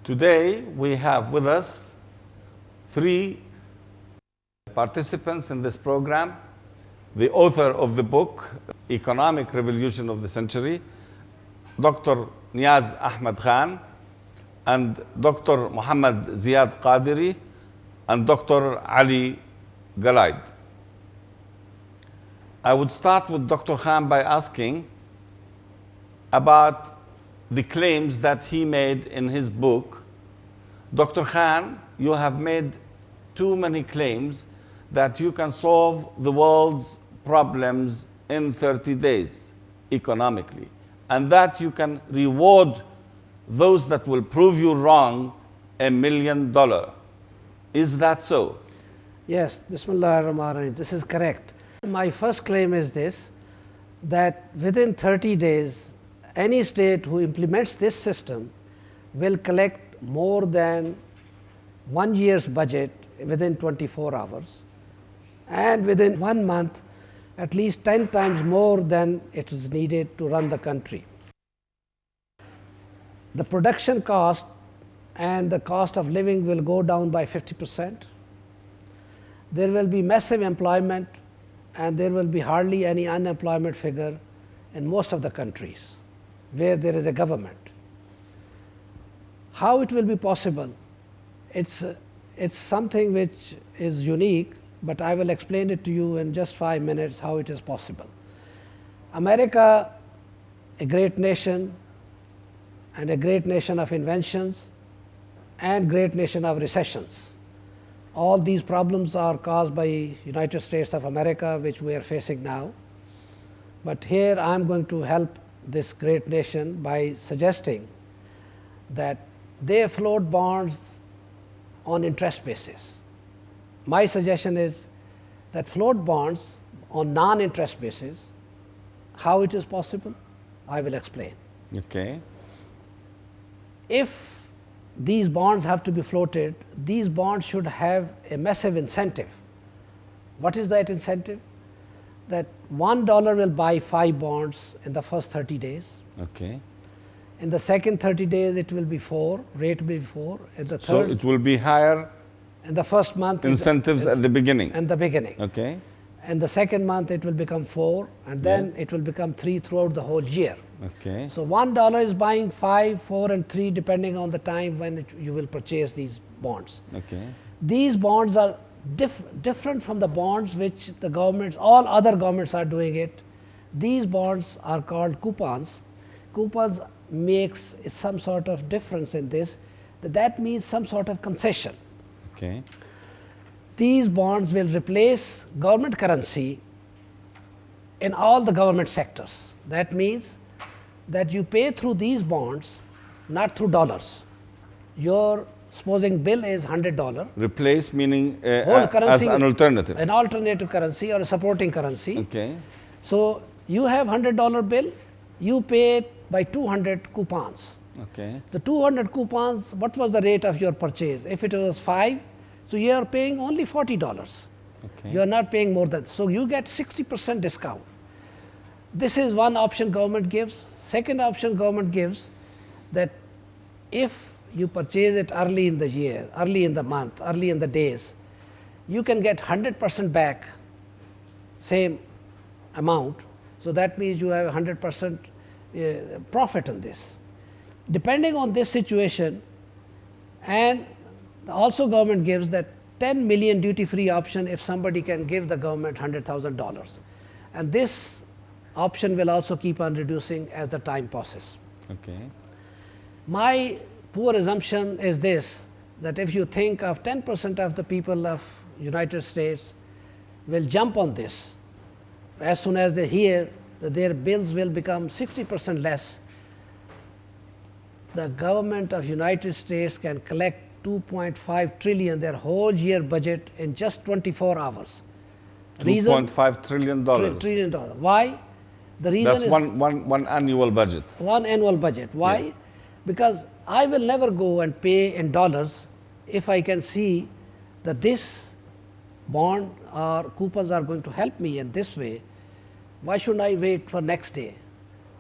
Today, we have with us three participants in this program. The author of the book, Economic Revolution of the Century, Dr. Niaz Ahmed Khan, and Dr. Muhammad Ziad Qadiri, and Dr. Ali Galaid. I would start with Dr. Khan by asking about the claims that he made in his book. Dr. Khan, you have made too many claims that you can solve the world's problems in 30 days economically, and that you can reward those that will prove you wrong $1 million. Is that so? Yes, Bismillah ar-Rahman ar-Rahim. This is correct. My first claim is this, that within 30 days, any state who implements this system will collect more than 1 year's budget within 24 hours, and within 1 month, at least 10 times more than it is needed to run the country. The production cost and the cost of living will go down by 50%. There will be massive employment, and there will be hardly any unemployment figure in most of the countries where there is a government. How it will be possible? It's something which is unique, but I will explain it to you in just 5 minutes how it is possible. America, a great nation, and a great nation of inventions, and great nation of recessions. All these problems are caused by United States of America, which we are facing now. But here I am going to help this great nation by suggesting that they float bonds on interest basis. My suggestion is that float bonds on non-interest basis. How it is possible? I will explain. Okay. If these bonds have to be floated, these bonds should have a massive incentive. What is that incentive? That $1 will buy 5 bonds in the first 30 days. Okay. In the second 30 days, it will be 4, rate will be 4. In the So third, it will be higher in the first month, incentives at the beginning. in the beginning. Okay. And the second month, it will become 4, and then it will become 3 throughout the whole year. Okay. So $1 is buying 5, 4, and 3 depending on the time when you will purchase these bonds. Okay. These bonds are different from the bonds which the governments, all other governments are doing it. These bonds are called coupons. Coupons makes some sort of difference in this. That means some sort of concession. Okay. These bonds will replace government currency in all the government sectors. That means that you pay through these bonds, not through dollars. Your supposing bill is $100. Replace meaning Whole currency, as an alternative. An alternative currency or a supporting currency. Okay. So you have $100 bill, you pay it by 200 coupons. Okay. The 200 coupons, what was the rate of your purchase? If it was 5, so you are paying only $40. Okay. You are not paying more than, so you get 60% discount. This is one option government gives. Second option government gives, that if you purchase it early in the year, early in the month, early in the days, you can get 100% back, same amount. So that means you have 100% profit on this. Depending on this situation, and also government gives that 10 million duty-free option if somebody can give the government $100,000. And this option will also keep on reducing as the time passes. Okay. My poor assumption is this, that if you think of 10% of the people of United States will jump on this, as soon as they hear that their bills will become 60% less, the government of United States can collect 2.5 trillion, their whole year budget, in just 24 hours. $2.5 trillion. Trillion dollar. Why? The reason That's is one annual budget. one annual budget. Why? Yes. Because I will never go and pay in dollars if I can see that this bond or coupons are going to help me in this way. Why should I wait for next day?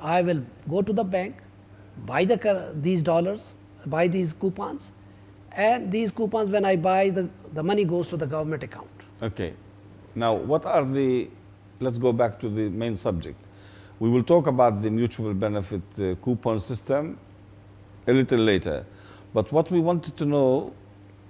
I will go to the bank, buy these dollars, buy these coupons, and these coupons, when I buy, the money goes to the government account. Okay. Now, what are the, let's go back to the main subject. We will talk about the mutual benefit coupon system a little later. But what we wanted to know,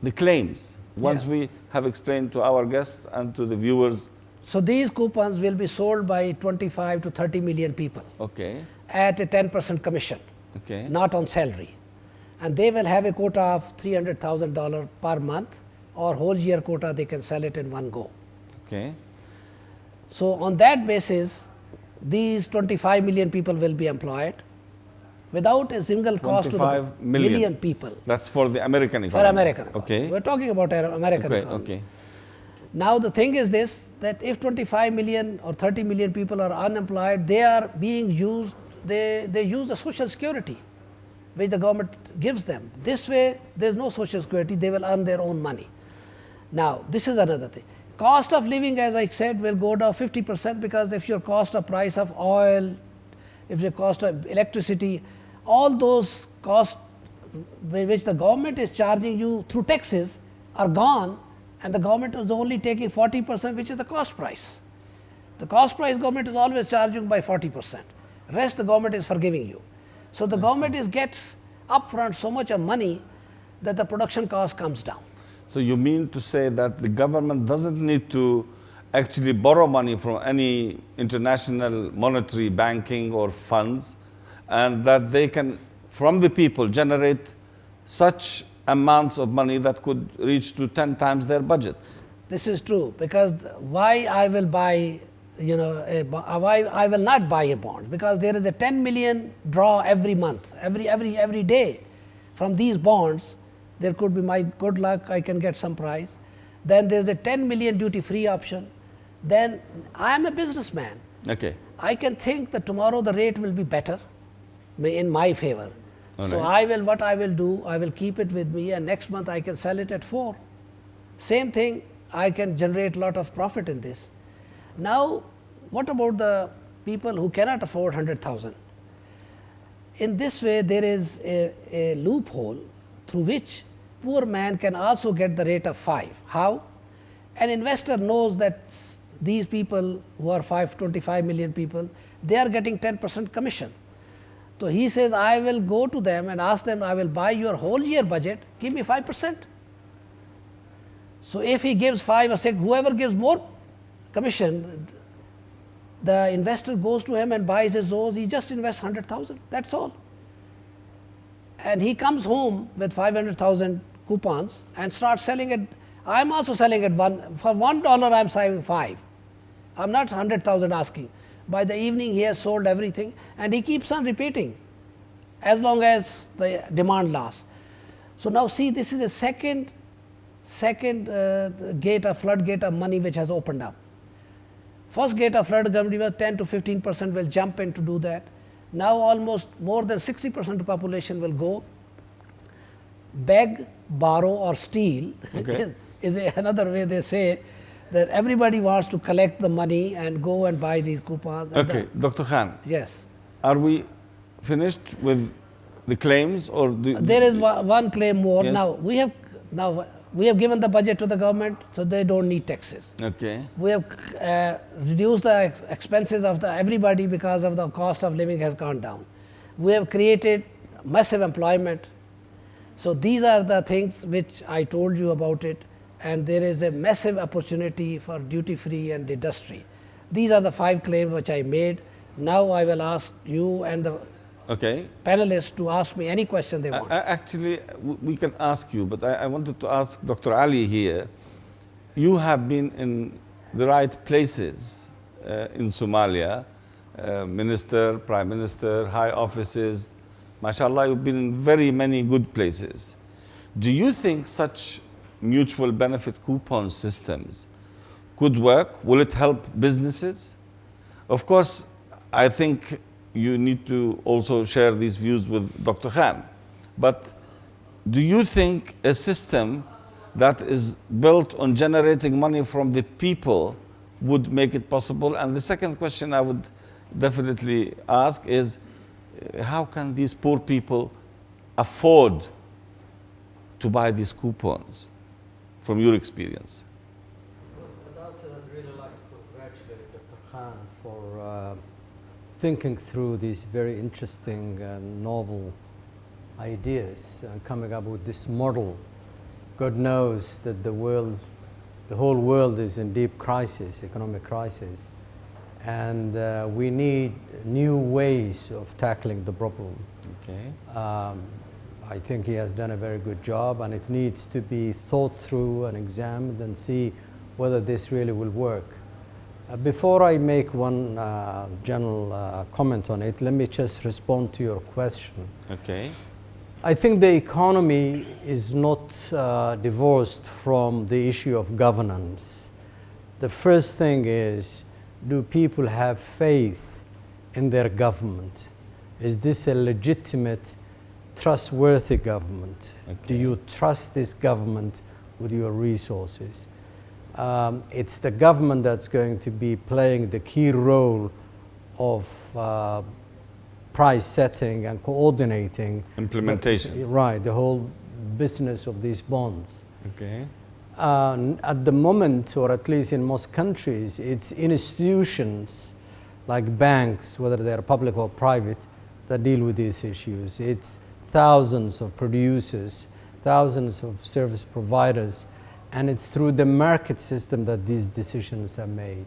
the claims, once Yes. we have explained to our guests and to the viewers. So these coupons will be sold by 25 to 30 million people Okay. at a 10% commission, Okay. not on salary. And they will have a quota of $300,000 per month, or whole year quota, they can sell it in one go. Okay. So on that basis, these 25 million people will be employed without a single cost to the 25 million people. That's for the American economy. For American economy. Okay. We're talking about American Okay. economy. Okay. Now the thing is this, that if 25 million or 30 million people are unemployed, they are being used, they use the social security which the government gives them. This way there is no social security, they will earn their own money. Now this is another thing. Cost of living, as I said, will go down 50%, because if your cost of price of oil, if your cost of electricity, all those costs which the government is charging you through taxes are gone, and the government is only taking 40%, which is the cost price. The cost price government is always charging by 40%. Rest the government is forgiving you. So the government gets upfront so much of money that the production cost comes down. So you mean to say that the government doesn't need to actually borrow money from any international monetary banking or funds, and that they can, from the people, generate such amounts of money that could reach to 10 times their budgets? This is true, because why I will buy, why I will not buy a bond, because there is a 10 million draw every month, every day from these bonds. There could be my good luck, I can get some price. Then there is a 10 million duty free option. Then I am a businessman. Okay. I can think that tomorrow the rate will be better in my favor. All So right. what I will do, I will keep it with me, and next month I can sell it at 4. Same thing, I can generate a lot of profit in this. Now, what about the people who cannot afford 100,000? In this way, there is a loophole through which poor man can also get the rate of 5. How? An investor knows that these people who are 25 million people, they are getting 10% commission. So he says, I will go to them and ask them, I will buy your whole year budget, give me 5%. So if he gives 5 or 6, whoever gives more commission, the investor goes to him and buys his those, he just invests 100,000, that's all. And he comes home with 500,000 coupons and starts selling it. I am also selling it for $1 I am selling 5. I am not 100,000 asking. By the evening he has sold everything, and he keeps on repeating as long as the demand lasts. So now see, this is a second floodgate of money which has opened up. First gate of floodgate was 10 to 15% will jump in to do that. Now almost more than 60% of the population will go beg, borrow or steal. Okay. is another way they say that everybody wants to collect the money and go and buy these coupons. Okay, Dr. Khan, Yes. are we finished with the claims, or There is one claim more. Yes. Now we have given the budget to the government, so they don't need taxes. Okay. We have reduced the expenses of everybody because of the cost of living has gone down. We have created massive employment. So these are the things which I told you about it, and there is a massive opportunity for duty free and industry. These are the 5 claims which I made. Now I will ask you and the Okay. panelists to ask me any question they want. Actually, we can ask you, but I wanted to ask Dr. Ali here. You have been in the right places in Somalia, minister, prime minister, high offices. MashaAllah, you've been in very many good places. Do you think such mutual benefit coupon systems could work? Will it help businesses? Of course, I think you need to also share these views with Dr. Khan. But do you think a system that is built on generating money from the people would make it possible? And the second question I would definitely ask is, how can these poor people afford to buy these coupons, from your experience? At the outset, I'd really like to congratulate Dr. Khan for thinking through these very interesting and novel ideas and coming up with this model. God knows that the whole world is in deep crisis, economic crisis, and we need new ways of tackling the problem. Okay. I think he has done a very good job, and it needs to be thought through and examined and see whether this really will work. Before I make one general comment on it, let me just respond to your question. Okay. I think the economy is not divorced from the issue of governance. The first thing is, do people have faith in their government? Is this a legitimate, trustworthy government? Okay. Do you trust this government with your resources? It's the government that's going to be playing the key role of price setting and coordinating. Implementation. Right, the whole business of these bonds. Okay. At the moment, or at least in most countries, it's institutions like banks, whether they're public or private, that deal with these issues. It's thousands of producers, thousands of service providers, and it's through the market system that these decisions are made.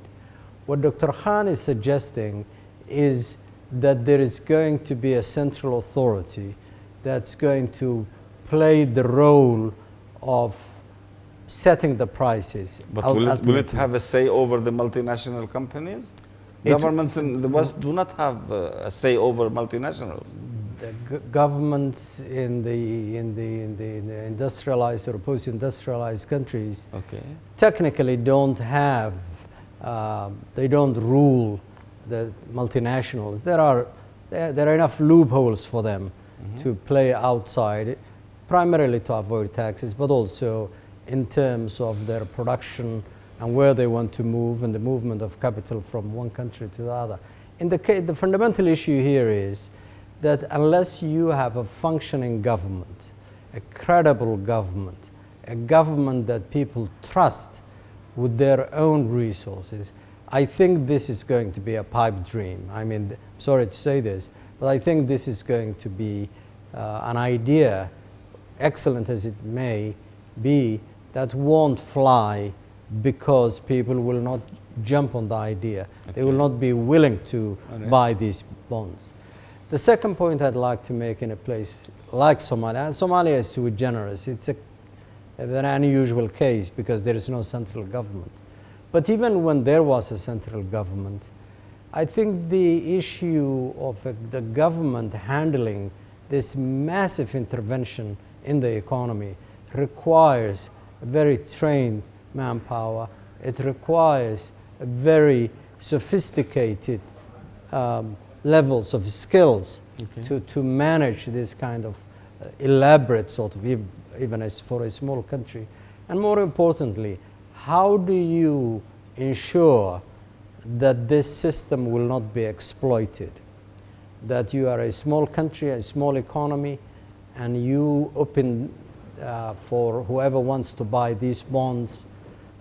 What Dr. Khan is suggesting is that there is going to be a central authority that's going to play the role of setting the prices. But will it have a say over the multinational companies? Governments in the West do not have a say over multinationals. The governments in the industrialized or post-industrialized countries, okay, technically don't have, they don't rule the multinationals. There are enough loopholes for them to play outside, primarily to avoid taxes, but also in terms of their production and where they want to move and the movement of capital from one country to the other. The fundamental issue here is that unless you have a functioning government, a credible government, a government that people trust with their own resources, I think this is going to be a pipe dream. I mean, sorry to say this, but I think this is going to be an idea, excellent as it may be, that won't fly because people will not jump on the idea. Okay. They will not be willing to buy these bonds. The second point I'd like to make in a place like Somalia, and Somalia is too generous, it's an unusual case because there is no central government. But even when there was a central government, I think the issue of the government handling this massive intervention in the economy requires a very trained manpower. It requires a very sophisticated levels of skills to manage this kind of elaborate sort of, even as for a small country. And more importantly, how do you ensure that this system will not be exploited? That you are a small country, a small economy, and you open for whoever wants to buy these bonds.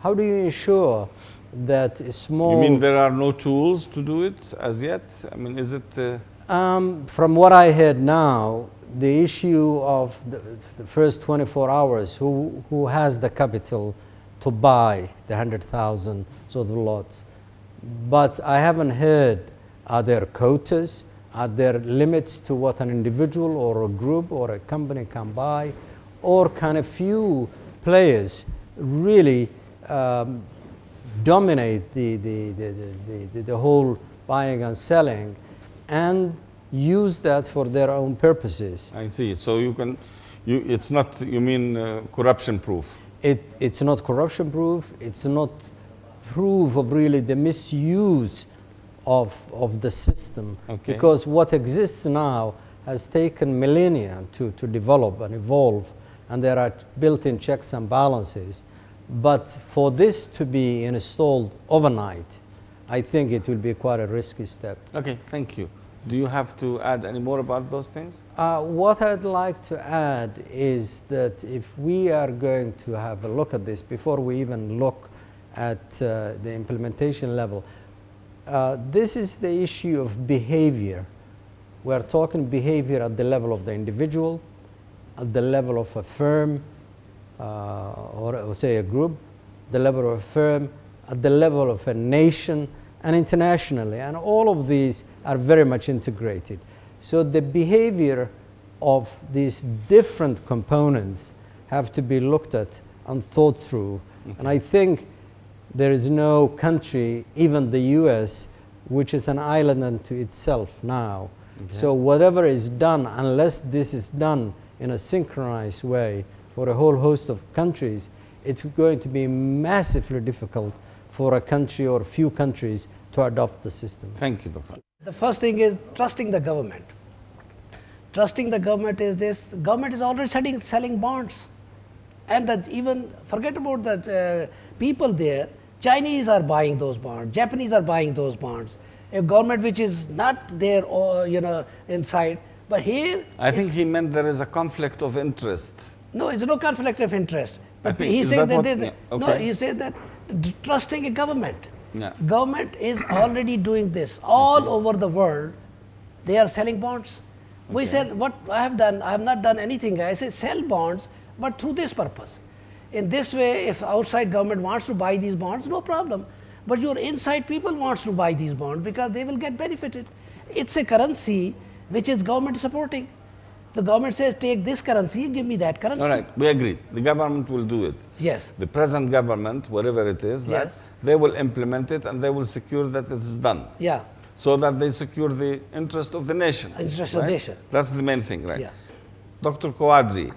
How do you ensure that a small... You mean there are no tools to do it as yet? I mean, is it... From what I heard now, the issue of the first 24 hours, who has the capital to buy the 100,000 sort of lots? But I haven't heard, are there quotas? Are there limits to what an individual or a group or a company can buy? Or can a few players really dominate the whole buying and selling and use that for their own purposes? I see. So you can, it's not, you mean corruption proof? It's not corruption proof. It's not proof of really the misuse of the system. Okay. Because what exists now has taken millennia to develop and evolve, and there are built-in checks and balances. But for this to be installed overnight, I think it will be quite a risky step. Okay, thank you. Do you have to add any more about those things? What I'd like to add is that if we are going to have a look at this before we even look at the implementation level, this is the issue of behavior. We're talking behavior at the level of the individual, at the level of a firm, or say a group, the level of a firm, at the level of a nation, and internationally. And all of these are very much integrated. So the behavior of these different components have to be looked at and thought through. And I think there is no country, even the US, which is an island unto itself now. So whatever is done, unless this is done in a synchronized way for a whole host of countries, it's going to be massively difficult for a country or a few countries to adopt the system. Thank you, Dr. The first thing is trusting the government. Trusting the government is this: government is already selling bonds, and that even forget about the people there. Chinese are buying those bonds, Japanese are buying those bonds. A government which is not there, inside, but here. I think he meant there is a conflict of interest. No, it's no conflict of interest. But he said that there's no. He said that trusting a government. Yeah. Government is already doing this all over the world. They are selling bonds. We said, what I have done, I have not done anything. I said sell bonds, but through this purpose. In this way, if outside government wants to buy these bonds, no problem. But your inside people wants to buy these bonds because they will get benefited. It's a currency which is government supporting. The government says, take this currency, give me that currency. All right, we agree. The government will do it. Yes. The present government, whatever it is, Yes. right, they will implement it and they will secure that it is done. Yeah. So that they secure the interest of the nation. Interest of the nation. That's the main thing, right? Yeah. Dr. Quadri,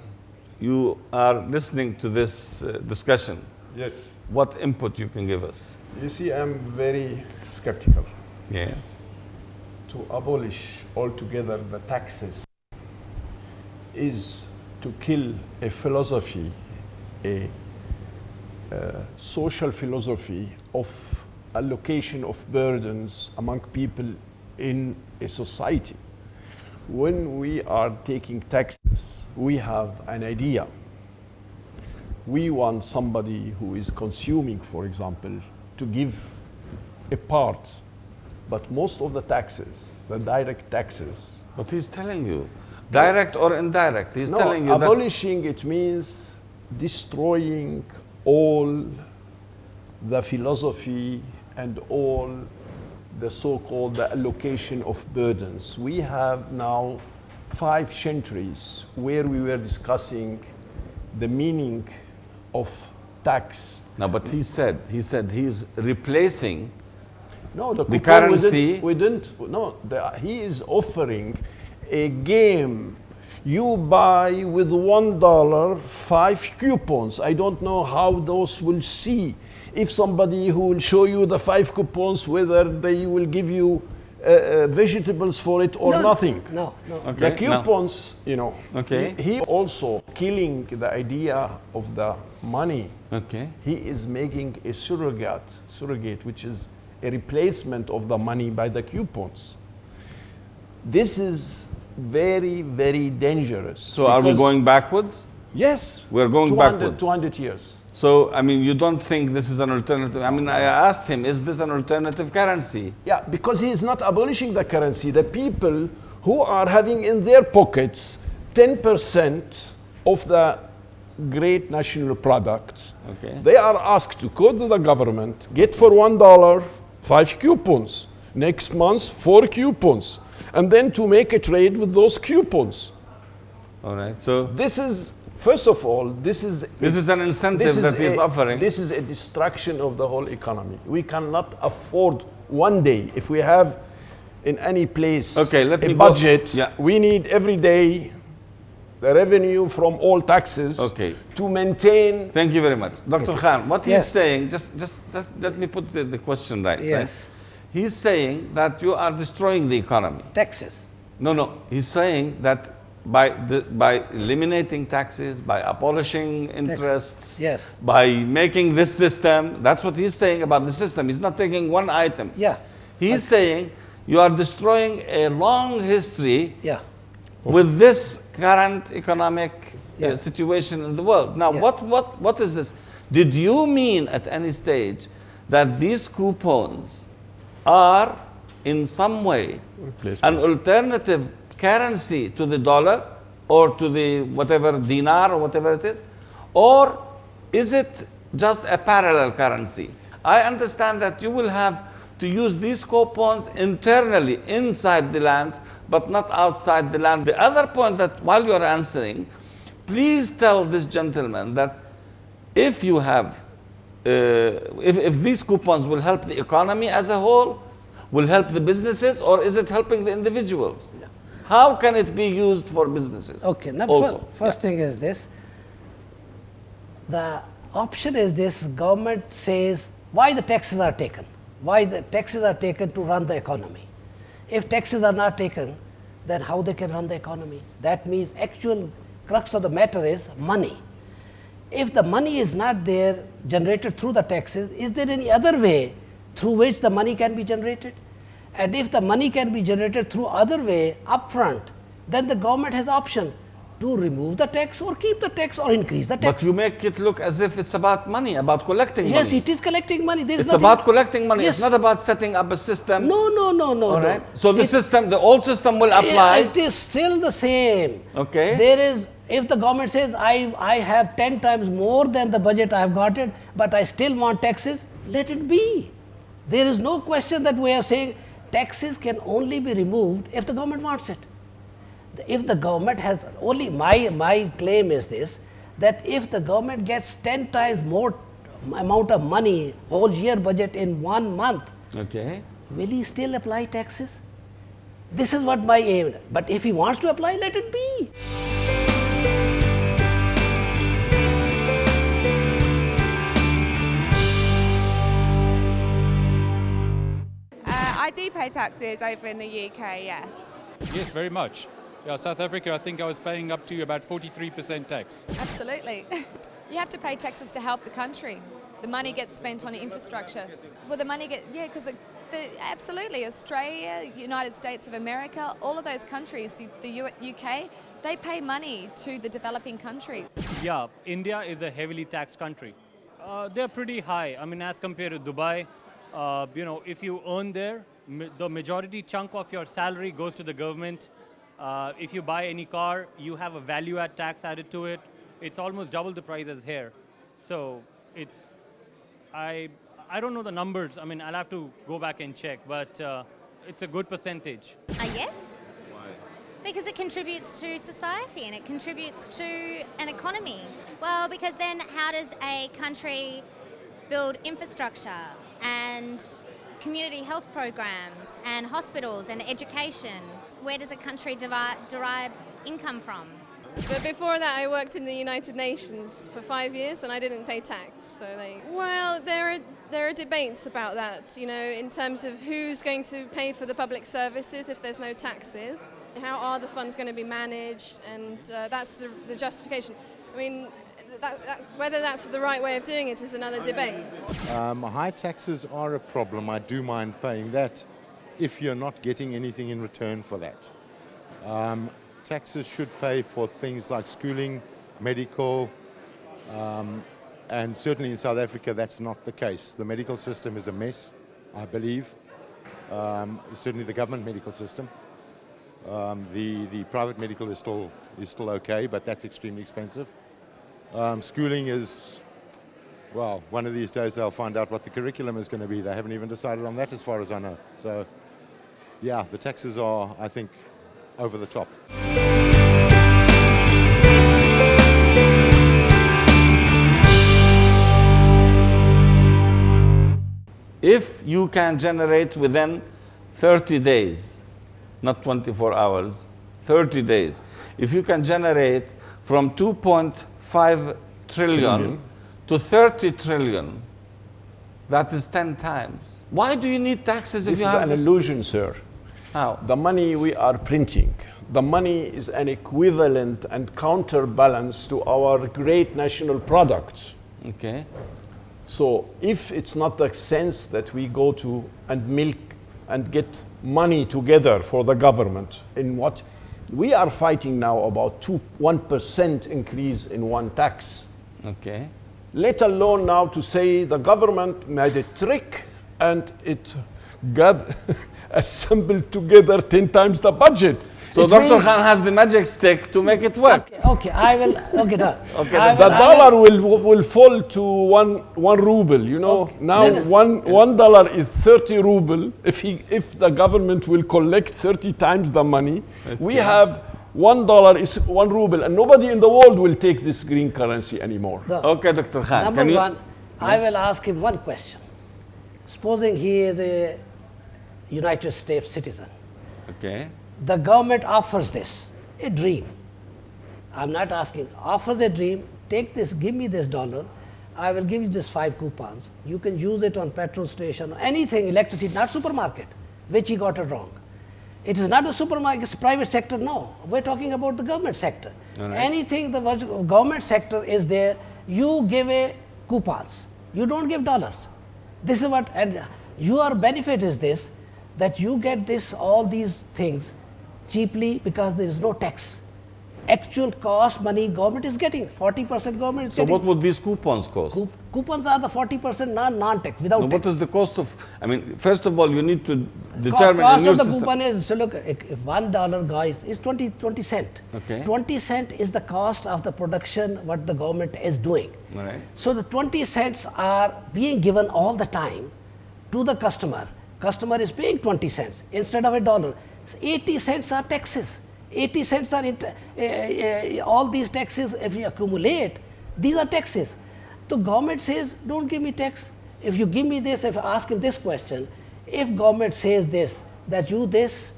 you are listening to this discussion. Yes. What input you can give us? You see, I'm very skeptical. Yeah. To abolish altogether the taxes is to kill a philosophy, a social philosophy of allocation of burdens among people in a society. When we are taking taxes, we have an idea. We want somebody who is consuming, for example, to give a part, but most of the taxes, the direct taxes. But he's telling you, direct or indirect, he's telling you abolishing it means destroying all the philosophy and all the so-called allocation of burdens. We have now 5 centuries where we were discussing the meaning of tax. No, but he said he's replacing the currency. He is offering a game. You buy with $1 5 coupons. I don't know how those will see. If somebody who will show you the 5 coupons, whether they will give you vegetables for it or nothing. No. Okay, The coupons, Okay. he also killing the idea of the money. Okay. He is making a surrogate, which is a replacement of the money by the coupons. This is very, very dangerous. So are we going backwards? Yes. We're going backwards. 200 years. So, I mean, you don't think this is an alternative? I mean, I asked him, is this an alternative currency? Yeah, because he is not abolishing the currency. The people who are having in their pockets 10% of the great national product, they are asked to go to the government, get for $1 5 coupons, next month 4 coupons, and then to make a trade with those coupons. All right, so this is, first of all, this is an incentive that he's offering. This is a destruction of the whole economy. We cannot afford one day, if we have in any place a budget, we need every day the revenue from all taxes to maintain. Thank you very much. Dr. Khan, what he's saying, just let me put the question right. Yes. Right? He's saying that you are destroying the economy. Taxes. No. He's saying that by eliminating taxes, by abolishing interests, by making this system, that's what he's saying about the system. He's not taking one item. Yeah. He's saying you are destroying a long history Yeah. with this current economic Yeah. situation in the world. Now, Yeah. what is this? Did you mean at any stage that these coupons are in some way an alternative currency to the dollar or to the whatever dinar or whatever it is? Or is it just a parallel currency? I understand that you will have to use these coupons internally inside the lands, but not outside the land. The other point that while you're answering, please tell this gentleman that if you have, if these coupons will help the economy as a whole, will help the businesses, or is it helping the individuals? How can it be used for businesses? Okay, now also? first thing is this. The option is this: government says why the taxes are taken. Why the taxes are taken to run the economy. If taxes are not taken, then how they can run the economy? That means actual crux of the matter is money. If the money is not there, generated through the taxes, is there any other way through which the money can be generated? And if the money can be generated through other way upfront, then the government has option to remove the tax or keep the tax or increase the tax. But you make it look as if it's about money, about collecting Yes, money. it is collecting money. There is It's nothing- about collecting money. Yes. It's not about setting up a system. No. All right. No. So the system, the old system will apply. It is still the same. Okay. There is, if the government says I have 10 times more than the budget I have got it, but I still want taxes, let it be. There is no question that we are saying taxes can only be removed if the government wants it. If the government has only, my claim is this, that if the government gets 10 times more amount of money, whole year budget in 1 month, Okay. will he still apply taxes? This is what my aim is. But if he wants to apply, let it be. I do pay taxes over in the UK, yes. Yes, very much. Yeah, South Africa, I think I was paying up to about 43% tax. Absolutely. You have to pay taxes to help the country. The money gets spent on infrastructure. Well, the money because absolutely, Australia, United States of America, all of those countries, the UK, they pay money to the developing country. Yeah, India is a heavily taxed country. They're pretty high. I mean, as compared to Dubai, if you earn there, the majority chunk of your salary goes to the government. If you buy any car, you have a value-add tax added to it. It's almost double the price as here. So it's, I don't know the numbers. I mean, I'll have to go back and check, but it's a good percentage. Yes. Why? Because it contributes to society and it contributes to an economy. Well, because then how does a country build infrastructure and community health programs and hospitals and education? Where does a country derive income from? But before that, I worked in the United Nations for 5 years, and I didn't pay tax. So, there are debates about that. In terms of who's going to pay for the public services if there's no taxes. How are the funds going to be managed? And that's the justification. I mean, whether that's the right way of doing it is another debate. High taxes are a problem. I do mind paying that if you're not getting anything in return for that. Taxes should pay for things like schooling, medical, and certainly in South Africa that's not the case. The medical system is a mess, I believe. Certainly the government medical system. The private medical is still okay, but that's extremely expensive. Schooling is, well, one of these days they'll find out what the curriculum is going to be. They haven't even decided on that as far as I know. So, yeah, the taxes are, I think, over the top. If you can generate within 30 days, not 24 hours, 30 days, if you can generate from 2.5 trillion to 30 trillion, that is 10 times. Why do you need taxes if This you is have an this? illusion, sir. How? The money we are printing, the money is an equivalent and counterbalance to our great national product. Okay. So if it's not the sense that we go to and milk and get money together for the government in what we are fighting now about 1% increase in one tax. Okay. Let alone now to say the government made a trick and it got assembled together 10 times the budget. So Dr. Khan has the magic stick to make it work. Okay, I will. Okay, no. Okay, The dollar will fall to one ruble. You know, Okay. now $1 is 30 ruble. If the government will collect 30 times the money, we have $1 is 1 ruble, and nobody in the world will take this green currency anymore. Okay, Dr. Khan. Number can one, you? I will ask him one question. Supposing he is a United States citizen. Okay. The government offers this, a dream. I'm not asking, offers a dream, take this, give me this dollar, I will give you this 5 coupons. You can use it on petrol station, anything, electricity, not supermarket, which he got it wrong. It is not the supermarket, it's private sector, no. We're talking about the government sector. Right. Anything the government sector is there, you give a coupons. You don't give dollars. This is what, and your benefit is this, that you get this, all these things cheaply because there is no tax. Actual cost money government is getting, 40% government is So getting. what would these coupons cost? Coupons are the 40% non-tax, without No, tax. what is the cost of, I mean, first of all, you need to determine Cost in your of the system. coupon is, so look, if $1 guys is 20 cent. Okay. 20 cent is the cost of the production what the government is doing. All right. So the 20 cents are being given all the time to the customer. Customer is paying 20 cents instead of $1. 80 cents are taxes. 80 cents are all these taxes. If you accumulate, these are taxes. So government says, don't give me tax. If you give me this, if I ask him this question, if government says this, that you this,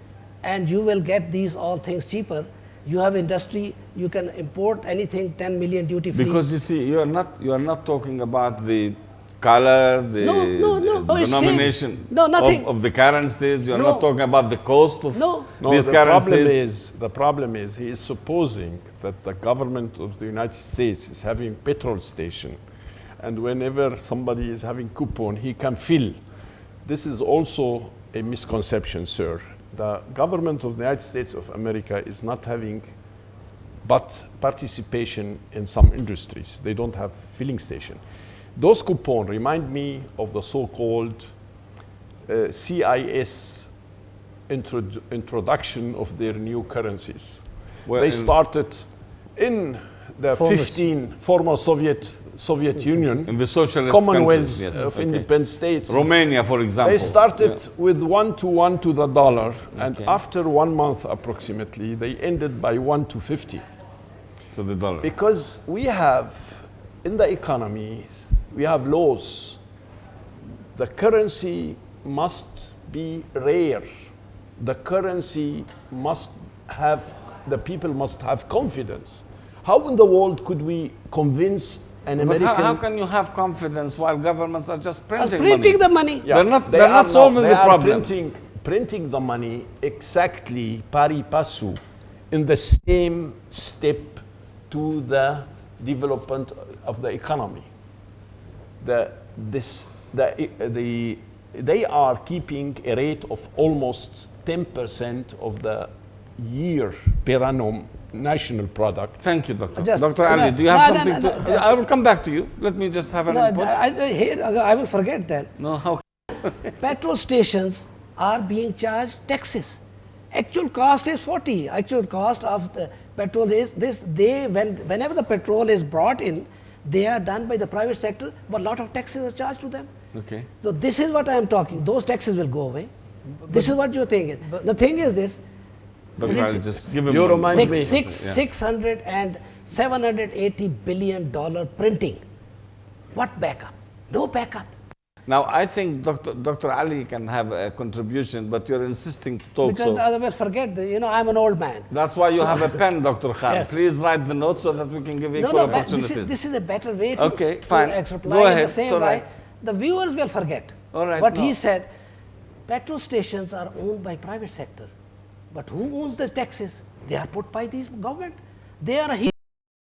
and you will get these all things cheaper, you have industry, you can import anything 10 million duty free. Because you see, you are not talking about the color, the it's denomination same. No, nothing. Of the currencies. You are No. not talking about the cost of No. these currencies. The problem is he is supposing that the government of the United States is having petrol station, and whenever somebody is having coupon, he can fill. This is also a misconception, sir. The government of the United States of America is not having but participation in some industries. They don't have filling station. Those coupons remind me of the so-called CIS introduction of their new currencies. They started in the former Soviet Union, in the socialist Commonwealth countries, yes. of Okay. independent states. Romania, for example. They started with 1 to the dollar, and Okay. after 1 month approximately, they ended by 1 to 50. To the dollar. Because we have, in the economy, we have laws. The currency must be rare. The currency must have, the people must have confidence. How in the world could we convince an But American? how can you have confidence while governments are just printing Printing money? the money. Yeah. They're not solving the problem. Printing the money exactly pari passu in the same step to the development of the economy. They are keeping a rate of almost 10% of the year per annum national product. Thank you, Doctor. Just- Dr. Ali, do you have something to? no. I will come back to you. Let me just have an No, input. I will forget that. No, how? Petrol stations are being charged taxes. Actual cost is 40. Actual cost of the petrol is this. Whenever the petrol is brought in, they are done by the private sector, but a lot of taxes are charged to them. Okay. So this is what I am talking. Those taxes will go away. This is what you think. The thing is this: Dr. Ali, just give him You one. remind me. 600 and $780 billion printing. What backup? No backup. Now, I think Dr. Ali can have a contribution, but you're insisting to talk. Because So otherwise, forget. I'm an old man. that's why you have a pen, Dr. Khan. Yes. Please write the notes so that we can give equal But opportunities. this is a better way to, Okay, fine. reply Go in ahead. the same So way. right. The viewers will forget. All right, But no. he said, petrol stations are owned by private sector. But who owns the taxes? They are put by these government. They are